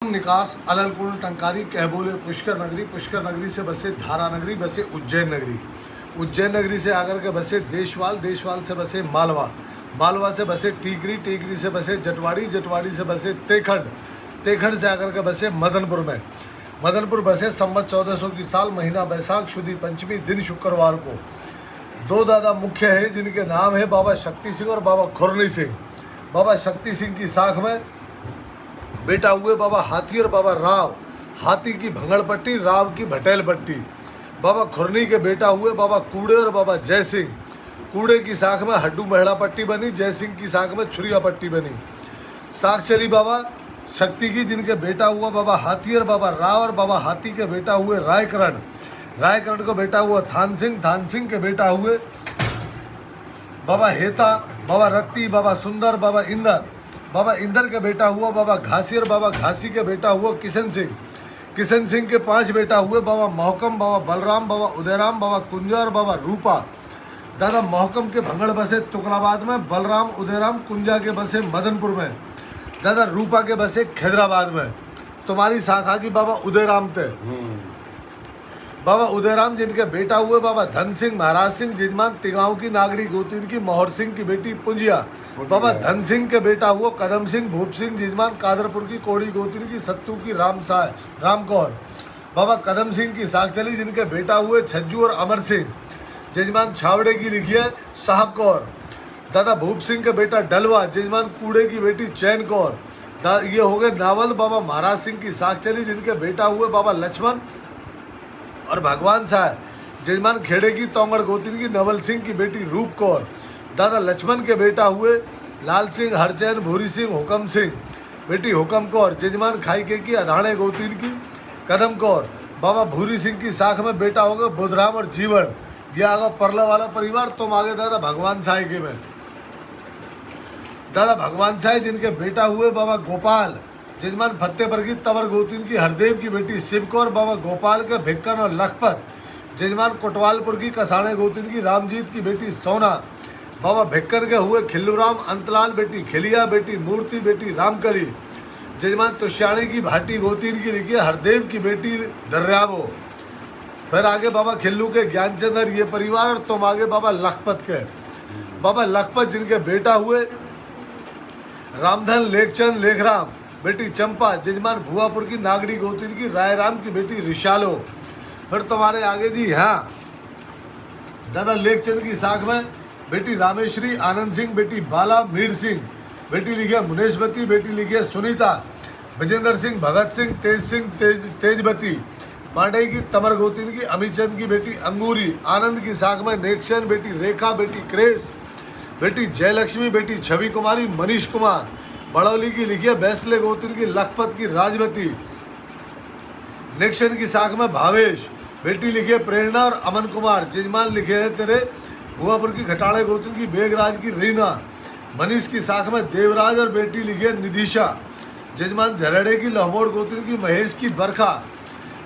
निकास अललकुंड टंकारी कह बोले पुष्कर नगरी से बसे धारा नगरी, बसे उज्जैन नगरी, उज्जैन नगरी से आकर के बसे देशवाल से बसे मालवा से बसे टीकरी से बसे जटवाड़ी से बसे तेखंड से आकर के बसे मदनपुर बसे संवत 1400 की साल, महीना बैसाख, शुद्धि पंचमी, दिन शुक्रवार को। दो दादा मुख्य हैं जिनके नाम है बाबा शक्ति सिंह और बाबा खुरनी सिंह। बाबा शक्ति सिंह की साख में बेटा हुए बाबा हाथी और बाबा राव, हाथी की भंगड़ पट्टी, राव की भटेल पट्टी। बाबा खुरनी के बेटा हुए बाबा कूड़े और बाबा जय सिंह। कूड़े की साख में हड्डू महड़ा पट्टी बनी, जय सिंह की साख में छुरिया पट्टी बनी। साख चली बाबा शक्ति की, जिनके बेटा हुआ बाबा हाथी और बाबा राव, और बाबा हाथी के बेटा हुए रायकरण को बेटा हुआ थान सिंह के बेटा हुए बाबा हेता, बाबा रत्ती, बाबा सुंदर, बाबा इंदर के बेटा हुआ बाबा घासी, और बाबा घासी के बेटा हुआ किशन सिंह के 5 बेटा हुए बाबा मोहकम, बाबा बलराम, बाबा उदयराम, बाबा कुंजा और बाबा रूपा। दादा मोहकम के भंगड़ बसे तुकलाबाद में, बलराम उदयराम कुंजा के बसे मदनपुर में, दादा रूपा के बसे खैदराबाद में। तुम्हारी शाखा की बाबा उदयराम थे। बाबा उदयराम जिनके बेटा हुए बाबा धन सिंह, महाराज सिंह जजमान तिगांव की नागड़ी गोतीन की, मोहर सिंह की बेटी पुंजिया। बाबा धन सिंह के बेटा हुआ कदम सिंह, भूप सिंह जजमान कादरपुर की कोड़ी गोतीन की, सत्तू की राम कौर। बाबा कदम सिंह की साख चली, जिनके बेटा हुए छज्जू और अमर सिंह जजमान छावड़े की लिखी है साहब कौर। दादा भूप सिंह के बेटा डलवा जजमान कूड़े की बेटी चैन कौर। ये हो गए नावल। बाबा महाराज सिंह की साख चली, जिनके बेटा हुए बाबा लक्ष्मण और भगवान साहब जजमान खेड़े की तोंगड़ गोतीन की, नवल सिंह की बेटी रूप कौर। दादा लक्ष्मण के बेटा हुए लाल सिंह, हरचैन, भूरी सिंह, हुकम सिंह बेटी हुकम कौर जजमान खाईके की, अधाणे गोतीन की, कदम कौर। बाबा भूरी सिंह की साख में बेटा होगा बुधराम और जीवन। ये आगा परला वाला परिवार। तुम आगे दादा भगवान साई के में, दादा भगवान साई जिनके बेटा हुए बाबा गोपाल जजमान फतेहपुर की तवर गोतीन की, हरदेव की बेटी शिव कौर। बाबा गोपाल के भिक्कन और लखपत जजमान कोटवालपुर की, कसाणे गोतीन की, रामजीत की बेटी सोना। बाबा भिक्कन के हुए खिल्लूराम, अंतलाल बेटी खिलिया, बेटी मूर्ति, बेटी रामकली जजमान तुष्याणी की भाटी गोतीन की लिखी, हरदेव की बेटी दर्यावो। फिर आगे बाबा खिल्लू के ज्ञानचंद्र ये परिवार। और तुम आगे बाबा लखपत के, बाबा लखपत जिनके बेटा हुए रामधन, लेखचंद, लेखराम बेटी चंपा जजमान भुआपुर की, नागड़ी गोतीन की, रायराम की बेटी रिशालो। फिर तुम्हारे आगे जी हाँ दादा लेखचंद की साख में बेटी रामेश्वरी, आनंद सिंह बेटी बाला, मीर सिंह बेटी लिखिए मुनेशवती, बेटी लिखिए सुनीता, विजेंद्र सिंह, भगत सिंह, तेजवती। पांडे की तमर गोतीन की, अमीचंद की बेटी अंगूरी। आनंद की साख में नेक्शन बेटी रेखा, बेटी क्रेस, बेटी जयलक्ष्मी, बेटी छवि कुमारी, मनीष कुमार। बड़ौली की लिखिए बैसले गोतीन की, लखपत की राजवती। नेक्शन की साख में भावेश बेटी लिखिए प्रेरणा और अमन कुमार जजमान लिखे हैं तेरे भुआपुर की, खटाड़े गोतीन की, बेगराज की रीना। मनीष की साख में देवराज और बेटी लिखिए निधिशा जजमान झरड़े की, लहमोड़ गोतीन की, महेश की बरखा।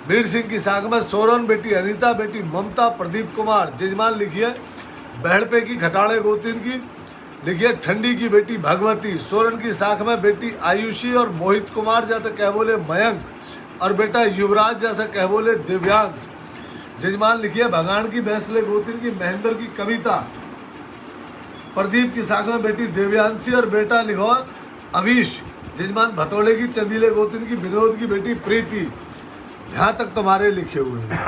वीर सिंह की साख में सोरन बेटी अनीता, बेटी ममता, प्रदीप कुमार जजमान लिखिए बहड़पे की, खटाड़े गोतीन की लिखिए ठंडी की बेटी भगवती। सोरन की साख में बेटी आयुषी और मोहित कुमार जैसे कह बोले मयंक, और बेटा युवराज जैसा कह बोले दिव्यांश जजमान लिखिए भगान की, बैसले गोतीन की, महेंद्र की कविता। प्रदीप की साख में बेटी देव्यांशी और बेटा लिखो अभीश जजमान भतोड़े की, चंदीले गोतीन की, विनोद की बेटी प्रीति। यहाँ तक तुम्हारे लिखे हुए हैं।